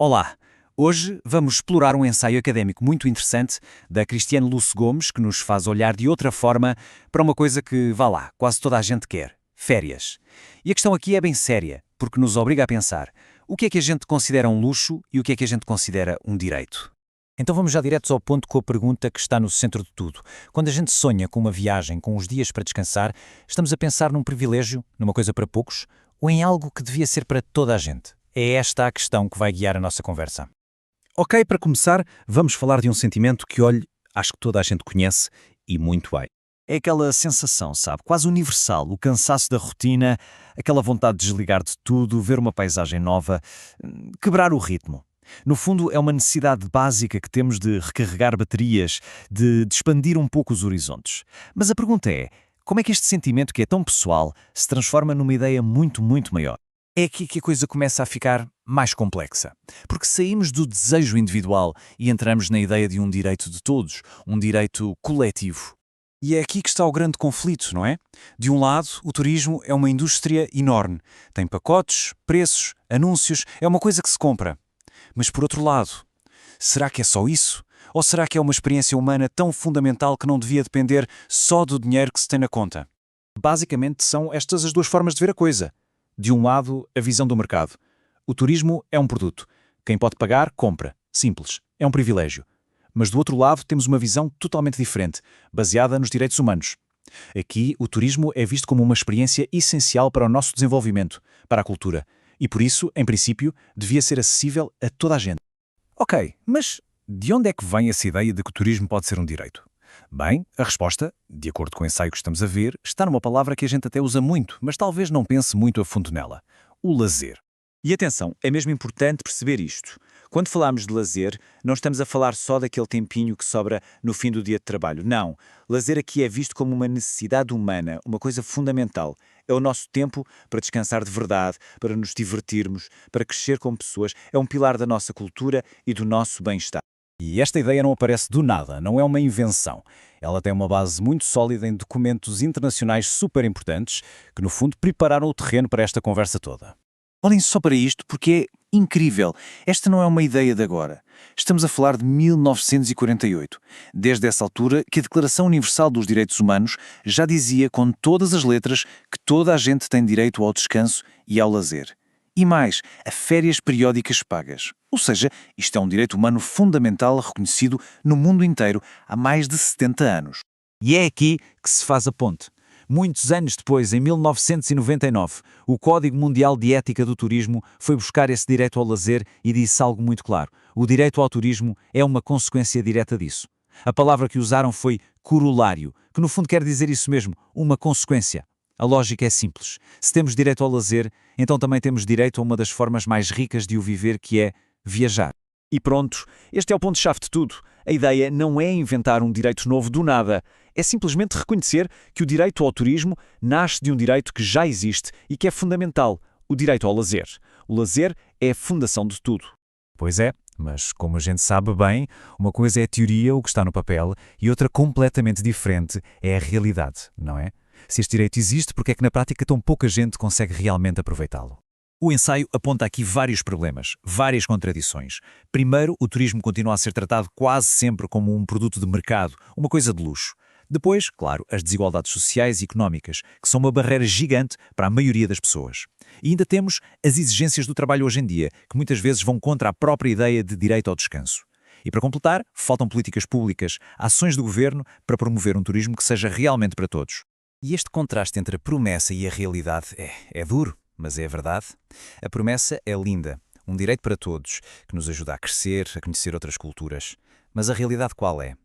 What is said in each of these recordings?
Olá! Hoje vamos explorar um ensaio académico muito interessante da Cristiane Luce Gomes, que nos faz olhar de outra forma para uma coisa que, vá lá, quase toda a gente quer: férias. E a questão aqui é bem séria, porque nos obriga a pensar o que é que a gente considera um luxo e o que é que a gente considera um direito. Então vamos já diretos ao ponto com a pergunta que está no centro de tudo. Quando a gente sonha com uma viagem, com uns dias para descansar, estamos a pensar num privilégio, numa coisa para poucos, ou em algo que devia ser para toda a gente? É esta a questão que vai guiar a nossa conversa. Ok, para começar, vamos falar de um sentimento que, olhe, acho que toda a gente conhece e muito bem. É aquela sensação, sabe, quase universal, o cansaço da rotina, aquela vontade de desligar de tudo, ver uma paisagem nova, quebrar o ritmo. No fundo, é uma necessidade básica que temos de recarregar baterias, de expandir um pouco os horizontes. Mas a pergunta é, como é que este sentimento que é tão pessoal se transforma numa ideia muito, muito maior? É aqui que a coisa começa a ficar mais complexa, porque saímos do desejo individual e entramos na ideia de um direito de todos, um direito coletivo. E é aqui que está o grande conflito, não é? De um lado, o turismo é uma indústria enorme. Tem pacotes, preços, anúncios, é uma coisa que se compra. Mas por outro lado, será que é só isso? Ou será que é uma experiência humana tão fundamental que não devia depender só do dinheiro que se tem na conta? Basicamente são estas as duas formas de ver a coisa. De um lado, a visão do mercado. O turismo é um produto. Quem pode pagar, compra. Simples. É um privilégio. Mas do outro lado, temos uma visão totalmente diferente, baseada nos direitos humanos. Aqui, o turismo é visto como uma experiência essencial para o nosso desenvolvimento, para a cultura. E por isso, em princípio, devia ser acessível a toda a gente. Ok, mas de onde é que vem essa ideia de que o turismo pode ser um direito? Bem, a resposta, de acordo com o ensaio que estamos a ver, está numa palavra que a gente até usa muito, mas talvez não pense muito a fundo nela: o lazer. E atenção, é mesmo importante perceber isto. Quando falamos de lazer, não estamos a falar só daquele tempinho que sobra no fim do dia de trabalho. Não. Lazer aqui é visto como uma necessidade humana, uma coisa fundamental. É o nosso tempo para descansar de verdade, para nos divertirmos, para crescer como pessoas. É um pilar da nossa cultura e do nosso bem-estar. E esta ideia não aparece do nada, não é uma invenção. Ela tem uma base muito sólida em documentos internacionais super importantes que, no fundo, prepararam o terreno para esta conversa toda. Olhem só para isto, porque é incrível. Esta não é uma ideia de agora. Estamos a falar de 1948. Desde essa altura que a Declaração Universal dos Direitos Humanos já dizia com todas as letras que toda a gente tem direito ao descanso e ao lazer. E mais, a férias periódicas pagas. Ou seja, isto é um direito humano fundamental reconhecido no mundo inteiro há mais de 70 anos. E é aqui que se faz a ponte. Muitos anos depois, em 1999, o Código Mundial de Ética do Turismo foi buscar esse direito ao lazer e disse algo muito claro: o direito ao turismo é uma consequência direta disso. A palavra que usaram foi corolário, que no fundo quer dizer isso mesmo, uma consequência. A lógica é simples. Se temos direito ao lazer, então também temos direito a uma das formas mais ricas de o viver, que é viajar. E pronto, este é o ponto-chave de tudo. A ideia não é inventar um direito novo do nada. É simplesmente reconhecer que o direito ao turismo nasce de um direito que já existe e que é fundamental: o direito ao lazer. O lazer é a fundação de tudo. Pois é, mas como a gente sabe bem, uma coisa é a teoria, o que está no papel, e outra completamente diferente é a realidade, não é? Se este direito existe, porque é que na prática tão pouca gente consegue realmente aproveitá-lo? O ensaio aponta aqui vários problemas, várias contradições. Primeiro, o turismo continua a ser tratado quase sempre como um produto de mercado, uma coisa de luxo. Depois, claro, as desigualdades sociais e económicas, que são uma barreira gigante para a maioria das pessoas. E ainda temos as exigências do trabalho hoje em dia, que muitas vezes vão contra a própria ideia de direito ao descanso. E para completar, faltam políticas públicas, ações do governo para promover um turismo que seja realmente para todos. E este contraste entre a promessa e a realidade é duro, mas é verdade. A promessa é linda, um direito para todos, que nos ajuda a crescer, a conhecer outras culturas. Mas a realidade qual é?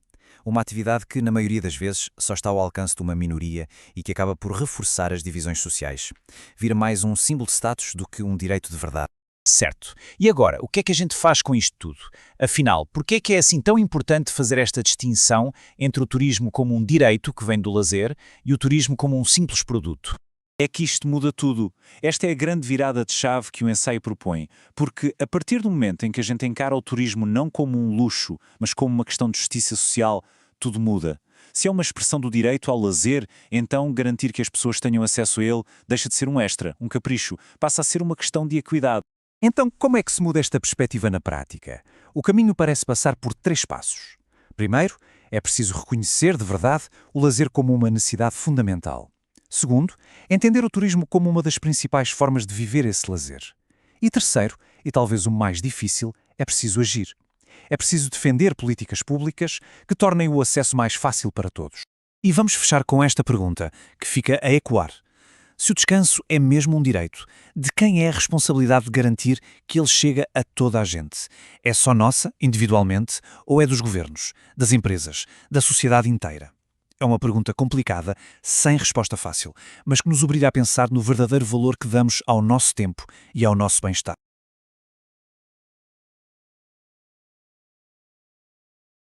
Uma atividade que, na maioria das vezes, só está ao alcance de uma minoria e que acaba por reforçar as divisões sociais. Vira mais um símbolo de status do que um direito de verdade. Certo. E agora, o que é que a gente faz com isto tudo? Afinal, por que é assim tão importante fazer esta distinção entre o turismo como um direito que vem do lazer e o turismo como um simples produto? É que isto muda tudo. Esta é a grande virada de chave que o ensaio propõe, porque a partir do momento em que a gente encara o turismo não como um luxo, mas como uma questão de justiça social, tudo muda. Se é uma expressão do direito ao lazer, então garantir que as pessoas tenham acesso a ele deixa de ser um extra, um capricho, passa a ser uma questão de equidade. Então, como é que se muda esta perspectiva na prática? O caminho parece passar por 3 passos. Primeiro, é preciso reconhecer de verdade o lazer como uma necessidade fundamental. Segundo, entender o turismo como uma das principais formas de viver esse lazer. E terceiro, e talvez o mais difícil, é preciso agir. É preciso defender políticas públicas que tornem o acesso mais fácil para todos. E vamos fechar com esta pergunta, que fica a ecoar. Se o descanso é mesmo um direito, de quem é a responsabilidade de garantir que ele chega a toda a gente? É só nossa, individualmente, ou é dos governos, das empresas, da sociedade inteira? É uma pergunta complicada, sem resposta fácil, mas que nos obriga a pensar no verdadeiro valor que damos ao nosso tempo e ao nosso bem-estar.